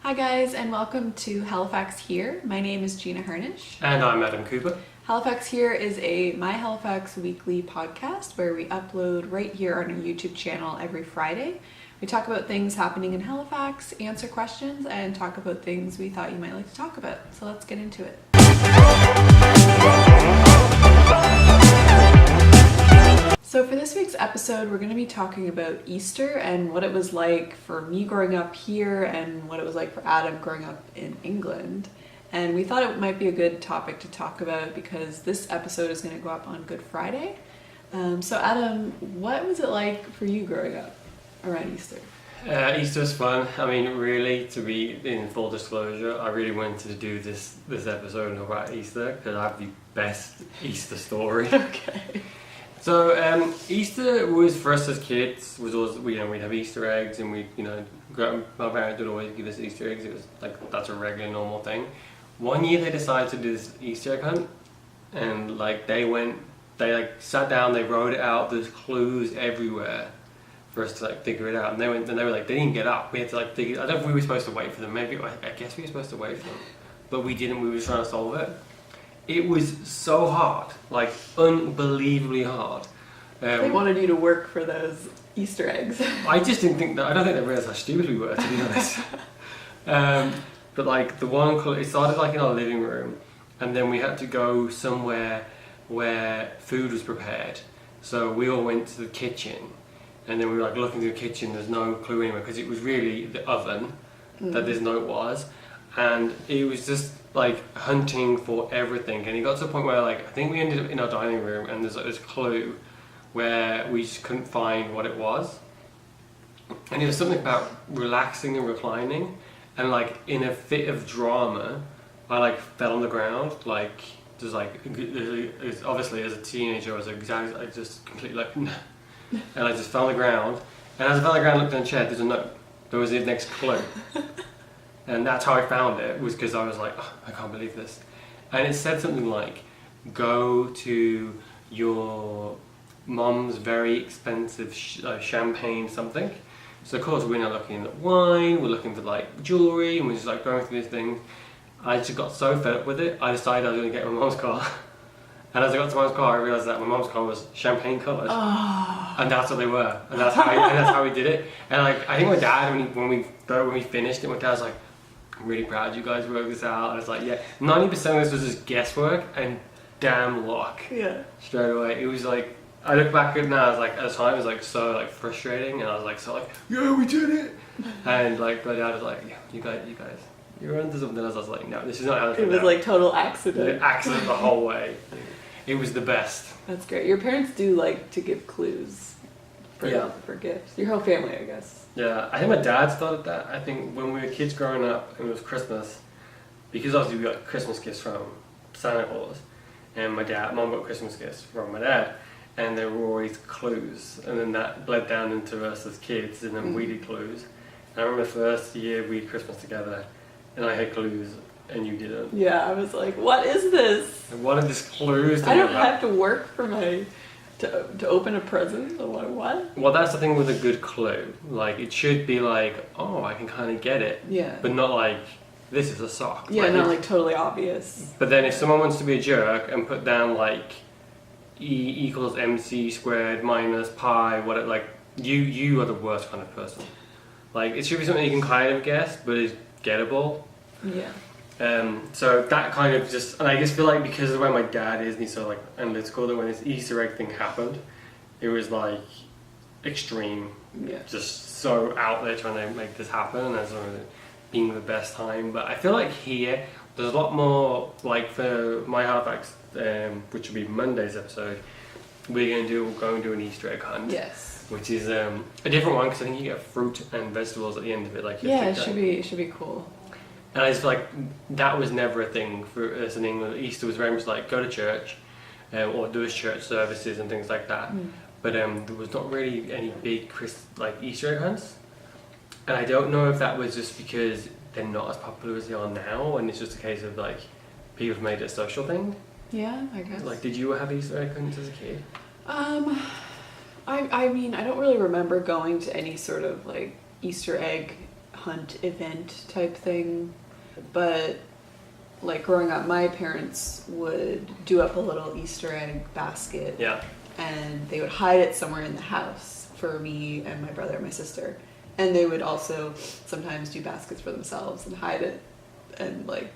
Hi guys, and welcome to Halifax Here. My name is Gina Hernish. And I'm Adam Cooper. Halifax Here is a My Halifax weekly podcast where we upload right here on our YouTube channel every Friday. We talk about things happening in Halifax, answer questions, and talk about things we thought you might like to talk about. So let's get into it. So for this week's episode, we're going to be talking about Easter and what it was like for me growing up here and what it was like for Adam growing up in England. And we thought it might be a good topic to talk about because this episode is going to go up on Good Friday. So Adam, what was it like for you growing up around Easter? Easter was fun. I mean, really, to be in full disclosure, I really wanted to do this episode about Easter because I have the best Easter story. Okay. So Easter was, for us as kids, was always, we'd have Easter eggs, and my parents would always give us Easter eggs. It was like, that's a regular normal thing. One year they decided to do this Easter egg hunt, and they sat down, they wrote it out, there's clues everywhere for us to figure it out. And they were like, they didn't get up. We had to figure. I don't know if we were supposed to wait for them. Maybe I guess we were supposed to wait for them, but we didn't. We were trying to solve it. It was so hard, unbelievably hard. They wanted you to work for those Easter eggs. I just didn't think that. I don't think they realised how stupid we were, to be honest. But the one, it started in our living room, and then we had to go somewhere where food was prepared. So we all went to the kitchen, and then we were looking through the kitchen. There's no clue anywhere because it was really the oven that this note was, and it was just hunting for everything. And it got to a point where I think we ended up in our dining room, and there's this clue where we just couldn't find what it was. And it was something about relaxing and reclining, and in a fit of drama I fell on the ground, obviously as a teenager I just completely and I just fell on the ground, and as I fell on the ground, I looked on the chair, there's a note, there was the next clue. And that's how I found it, was because I was like, oh, I can't believe this. And it said something like, go to your mom's very expensive champagne something. So of course we're now looking at wine, we're looking for jewellery, and we're just going through these things. I just got so fed up with it, I decided I was going to get my mom's car. And as I got to my mom's car, I realised that my mom's car was champagne coloured. Oh. And that's what they were. And that's how we did it. And I think my dad, when we finished it, my dad was like, I'm really proud you guys worked this out. And I was like, yeah, 90% of this was just guesswork and damn luck. Yeah. Straight away. It was I look back at it now, at the time it was so frustrating, and I was yeah, we did it. And my dad was like, yeah, you guys, you're onto something else. I was like, no, this is not how it was total accident. Accident the whole way. It was the best. That's great. Your parents do like to give clues for gifts. Your whole family, I guess. Yeah, I think my dad started that. I think when we were kids growing up and it was Christmas, because obviously we got Christmas gifts from Santa Claus, and mum got Christmas gifts from my dad, and there were always clues, and then that bled down into us as kids, and then we did clues. And I remember the first year we did Christmas together, and I had clues, and you didn't. Yeah, I was like, what is this? And what are these clues? I don't have to work for to open a present. What? Well, that's the thing with a good clue. It should be oh, I can kind of get it. Yeah. But not this is a sock. Yeah, not totally obvious. But then if someone wants to be a jerk and put down E equals mc squared minus pi, you are the worst kind of person. It should be something you can kind of guess, but is gettable. Yeah. So that kind of just, and I just feel because of the way my dad is, and he's so analytical, that when this Easter egg thing happened, it was extreme. Yeah. Just so out there trying to make this happen, and sort of being the best time. But I feel here there's a lot more, for my Halifax, which will be Monday's episode, we're going to do an Easter egg hunt. Yes. Which is a different one, because I think you get fruit and vegetables at the end of it. Yeah, it should be cool. And I just feel that was never a thing for us in England. Easter was very much go to church, or do church services and things like that. But there was not really any big Easter egg hunts. And I don't know if that was just because they're not as popular as they are now, and it's just a case of people have made it a social thing. Yeah, I guess. Did you have Easter egg hunts as a kid? I mean, I don't really remember going to any sort of Easter egg hunt event type thing. But like growing up, my parents would do up a little Easter egg basket. Yeah. And they would hide it somewhere in the house for me and my brother and my sister. And they would also sometimes do baskets for themselves and hide it. And like,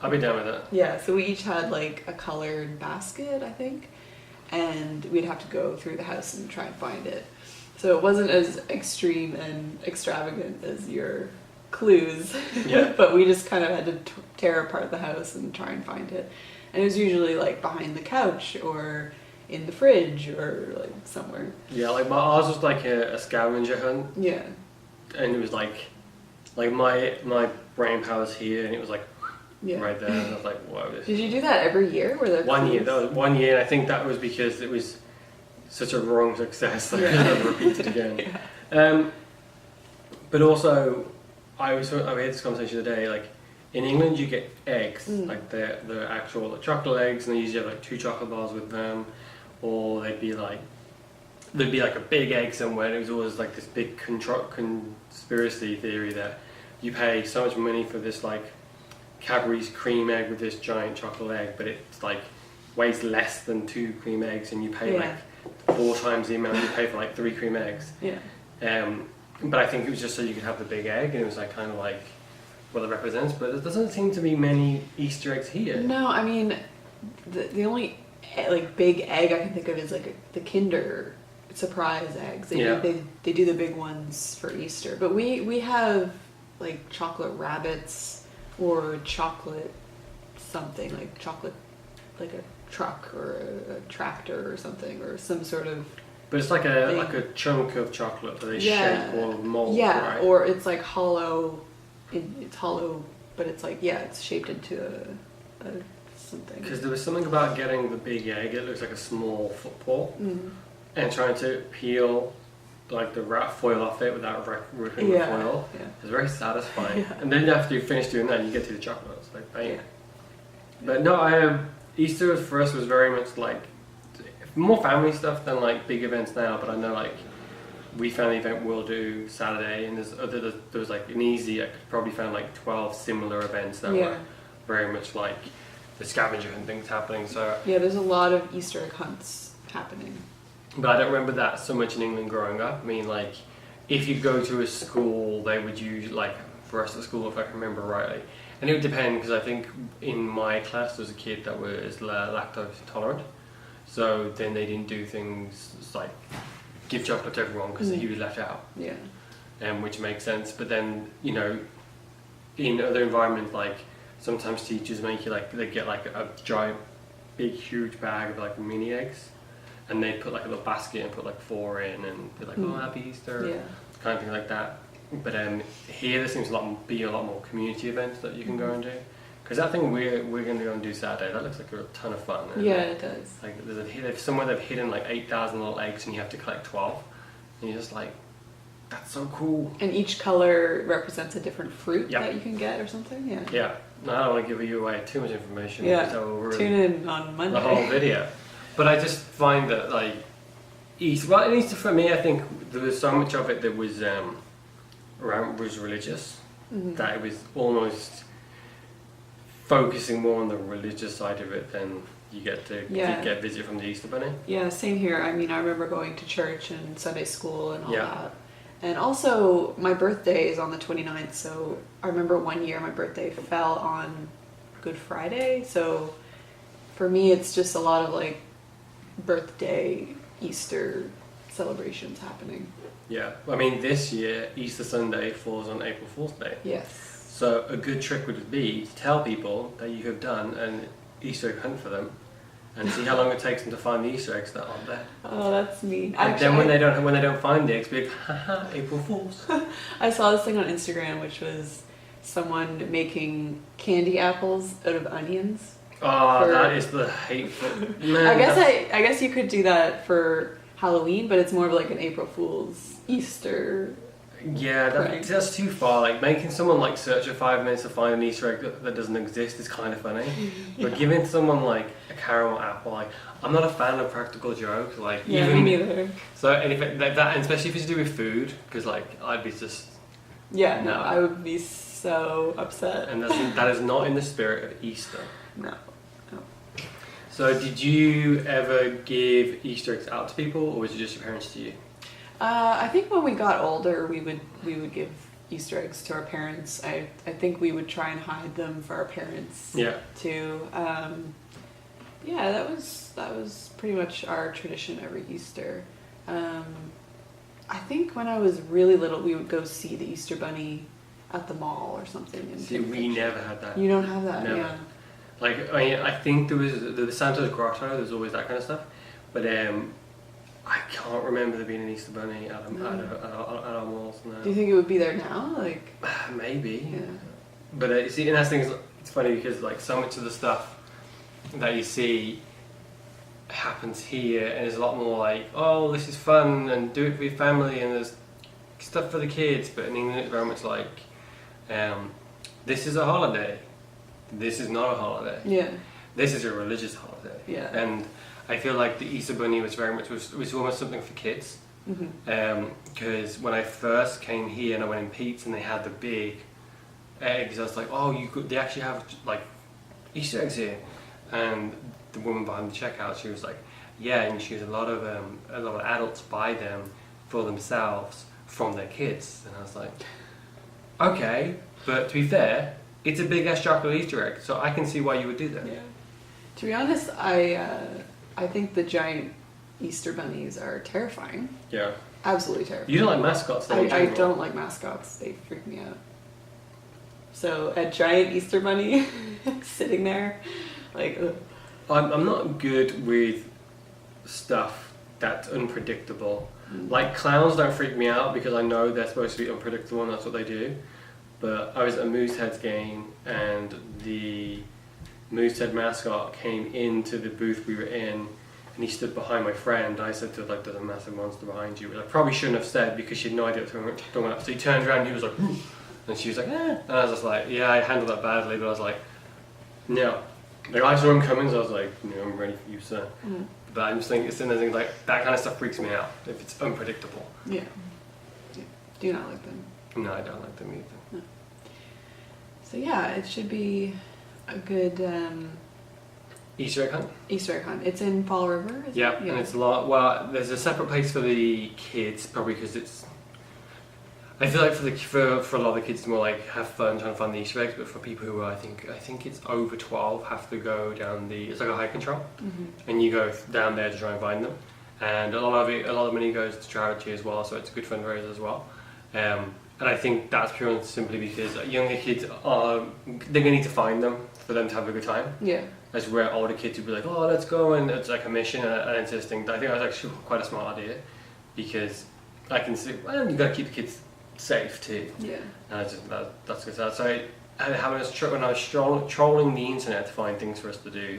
I'll be down with it. yeah, so we each had like a colored basket, I think. And we'd have to go through the house and try and find it. So it wasn't as extreme and extravagant as your clues. Yeah. But we just kind of had to tear apart the house and try and find it. And it was usually like behind the couch or in the fridge or like somewhere. Yeah, like ours was like a scavenger hunt. Yeah. And it was like my brain power's here, and it was like right there, and I was like, whoa. Did you do that every year? Were there one year? That was 1 year, and I think that was because it was such a wrong success that I never repeated again. Yeah. But also, I had this conversation today. Like in England, you get eggs, like the actual chocolate eggs, and they usually have like 2 chocolate bars with them, or there'd be like a big egg somewhere. And it was always like this big conspiracy theory that you pay so much money for this like Cadbury's cream egg with this giant chocolate egg, but it's like weighs less than 2 cream eggs, and you pay like 4 times the amount you pay for like 3 cream eggs. Yeah. But I think it was just so you could have the big egg, and it was like kind of like what it represents. But there doesn't seem to be many Easter eggs here. No, I mean, the only like big egg I can think of is like the Kinder surprise eggs. They do the big ones for Easter, but we have like chocolate rabbits or chocolate something like chocolate like a truck or a tractor or something or some sort of. But it's like a chunk of chocolate that they shape or mold, right? Or it's like hollow. It's hollow, but it's like it's shaped into a something. Because there was something about getting the big egg. It looks like a small football, and trying to peel like the wrap foil off it without ripping the foil. Yeah. It's very satisfying. Yeah. And then after you finish doing that, you get to the chocolate. It's like bang. Yeah. But no, Easter for us was very much like more family stuff than like big events now. But I know like we family event we'll do Saturday, and there was like an easy. I could probably find like 12 similar events that were very much like the scavenger hunt things happening. So there's a lot of Easter egg hunts happening. But I don't remember that so much in England growing up. I mean, like, if you go to a school, they would usually, like, for us at school, if I can remember rightly. And it would depend, because I think in my class there was a kid that was lactose intolerant. So then they didn't do things like give chocolate to everyone because he was left out. Yeah. Which makes sense. But then, you know, in other environments, like, sometimes teachers make you, like, they get, like, a giant, big, huge bag of, like, mini eggs. And they put like a little basket and put like 4 in and be like, oh, happy Easter, kind of thing like that. But here there seems to be a lot more community events that you can go and do. Because that thing we're going to go and do Saturday, that looks like a ton of fun. It does. Like there's somewhere they've hidden like 8,000 little eggs, and you have to collect 12. And you're just like, that's so cool. And each color represents a different fruit that you can get or something. Yeah. Yeah. No, I don't want to give you away too much information. Yeah. Tune in on Monday. The whole video. But I just find that like Easter for me, I think there was so much of it that was religious, that it was almost focusing more on the religious side of it than you get to get a visit from the Easter Bunny. Yeah, same here. I mean, I remember going to church and Sunday school and all that. And also, my birthday is on the 29th, so I remember one year my birthday fell on Good Friday, so for me it's just a lot of like birthday, Easter celebrations happening. Yeah, I mean this year Easter Sunday falls on April Fool's Day. Yes. So a good trick would be to tell people that you have done an Easter egg hunt for them, and see how long it takes them to find the Easter eggs that aren't there. Oh, that's mean. And then when they don't find the eggs, be like, haha, April Fools. I saw this thing on Instagram, which was someone making candy apples out of onions. Oh, that is the hateful. Man, I guess you could do that for Halloween, but it's more of like an April Fool's Easter. Yeah, that's too far. Like making someone like search for 5 minutes to find an Easter egg that doesn't exist is kind of funny. But giving someone like a caramel apple, like I'm not a fan of practical jokes. Like me neither. So and if that, and especially if it's to do with food, because like I'd be just Yeah, no, No. I would be so upset. And that is not in the spirit of Easter. No. So did you ever give Easter eggs out to people, or was it just your parents to you? I think when we got older, we would give Easter eggs to our parents. I think we would try and hide them for our parents. Yeah. Too. Yeah, that was pretty much our tradition every Easter. I think when I was really little, we would go see the Easter Bunny at the mall or something. And See, take we pictures. never had that. You don't have that, Never. yeah. Like, I mean, I think there was the Santa's Grotto, there's always that kind of stuff. But I can't remember there being an Easter Bunny at our malls. No. Do you think it would be there now? Like, Maybe. yeah. But you see, and that's things. It's funny because like so much of the stuff that you see happens here, and there's a lot more like, oh, this is fun and do it for your family, and there's stuff for the kids. But in England, it's very much like, this is a holiday. This is not a holiday. Yeah. This is a religious holiday. Yeah. And I feel like the Easter Bunny was very much was almost something for kids. Because when I first came here and I went in Pete's and they had the big eggs, I was like, oh, they actually have like Easter eggs here. And the woman behind the checkout, she was like, yeah, and she was a lot of adults buy them for themselves from their kids. And I was like, okay, but to be fair, it's a big ass chocolate Easter egg, so I can see why you would do that. Yeah. To be honest, I think the giant Easter bunnies are terrifying. Yeah. Absolutely terrifying. You don't like mascots, though, in I general. don't like mascots. They freak me out. So a giant Easter bunny sitting there, like, ugh. I'm not good with stuff that's unpredictable. Like clowns don't freak me out because I know they're supposed to be unpredictable and that's what they do. But I was at a Mooseheads game and the Moosehead mascot came into the booth we were in and he stood behind my friend. I said to her, like, there's a massive monster behind you, which I probably shouldn't have said because she had no idea what was going on. So he turned around and he was like, "Ooh." And she was like, eh. And I was just like, yeah, I handled that badly, but I was like, no. Like, I saw him coming, so I was like, no, I'm ready for you, sir. But I'm just thinking, it's in the things like, that kind of stuff freaks me out if it's unpredictable. Yeah. Do you not like them? No, I don't like them either. No. So yeah, it should be a good Easter egg hunt? Easter egg hunt. It's in Fall River, is Yeah, it? and it's a lot. Well, there's a separate place for the kids, probably because it's. I feel like for a lot of the kids to more like have fun trying to find the Easter eggs, but for people who are, I think it's over 12 have to go down it's like a hike control, and you go down there to try and find them, and a lot of money goes to charity as well, so it's a good fundraiser as well. And I think that's purely simply because younger kids they're gonna need to find them for them to have a good time. Yeah. As where older kids would be like, oh, let's go, and it's like a mission and it's this thing. I think that's actually quite a smart idea because I can see, well, you got to keep the kids safe too. Yeah. And that's good. So when I was trolling the internet to find things for us to do,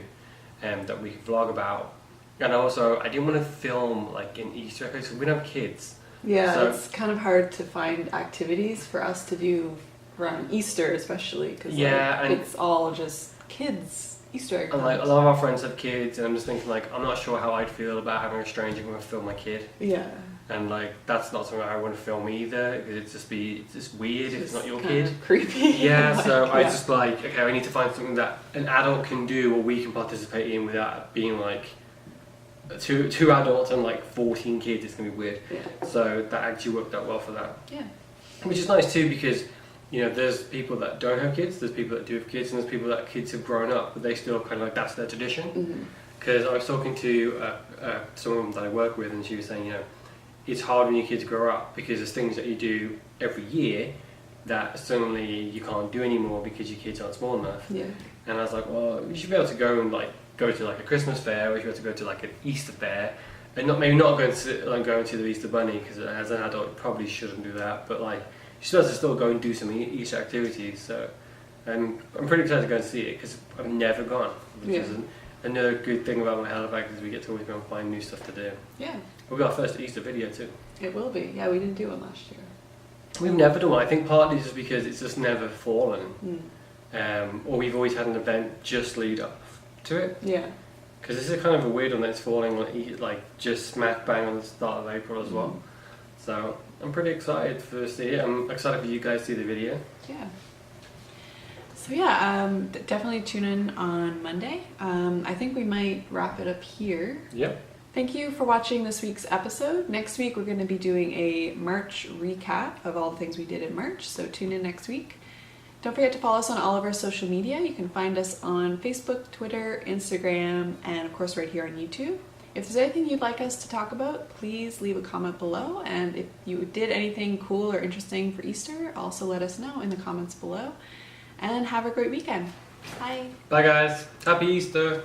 that we could vlog about, and also I didn't want to film like in Easter eggs because we don't have kids. Yeah, So- it's kind of hard to find activities for us to do around Easter, especially because Yeah, and- it's all just kids Easter egg And like a hunts. lot of our friends have kids, and I'm just thinking like I'm not sure how I'd feel about having a stranger come and film my kid, Yeah. and like that's not something I want to film either because it's just weird if it's not your kinda kid. creepy. Yeah, Like, so I yeah. just like, okay, I need to find something that an adult can do or we can participate in without being like two adults and like 14 kids. It's gonna be weird. Yeah. So that actually worked out well for that, Yeah. which is nice too because you know there's people that don't have kids, there's people that do have kids, and there's people that kids have grown up, but they still kind of like that's their tradition. Because I was talking to someone that I work with, and she was saying, you know, it's hard when your kids grow up because there's things that you do every year that suddenly you can't do anymore because your kids aren't small enough. Yeah. And I was like, well, you should be able to go and like go to like a Christmas fair, or you should be able to go to like an Easter fair, and maybe not going to the Easter Bunny because as an adult you probably shouldn't do that, but like you're supposed to still go and do some Easter activities. So I'm pretty excited to go and see it because I've never gone, which is another good thing about my Halifax is we get to always go and find new stuff to do. Yeah. We got our first Easter video too. It will be. Yeah, we didn't do one last year. We've never done one. I think partly just because it's just never fallen, or we've always had an event just lead up to it. Yeah. Because this is kind of a weird one that's falling like just smack bang on the start of April as well. So I'm pretty excited to see it. I'm excited for you guys to see the video. Yeah. So yeah, definitely tune in on Monday. I think we might wrap it up here. Yep. Thank you for watching this week's episode. Next week we're going to be doing a March recap of all the things we did in March, so tune in next week. Don't forget to follow us on all of our social media. You can find us on Facebook, Twitter, Instagram, and of course right here on YouTube. If there's anything you'd like us to talk about, please leave a comment below. And if you did anything cool or interesting for Easter, also let us know in the comments below. And have a great weekend. Bye. Bye guys. Happy Easter.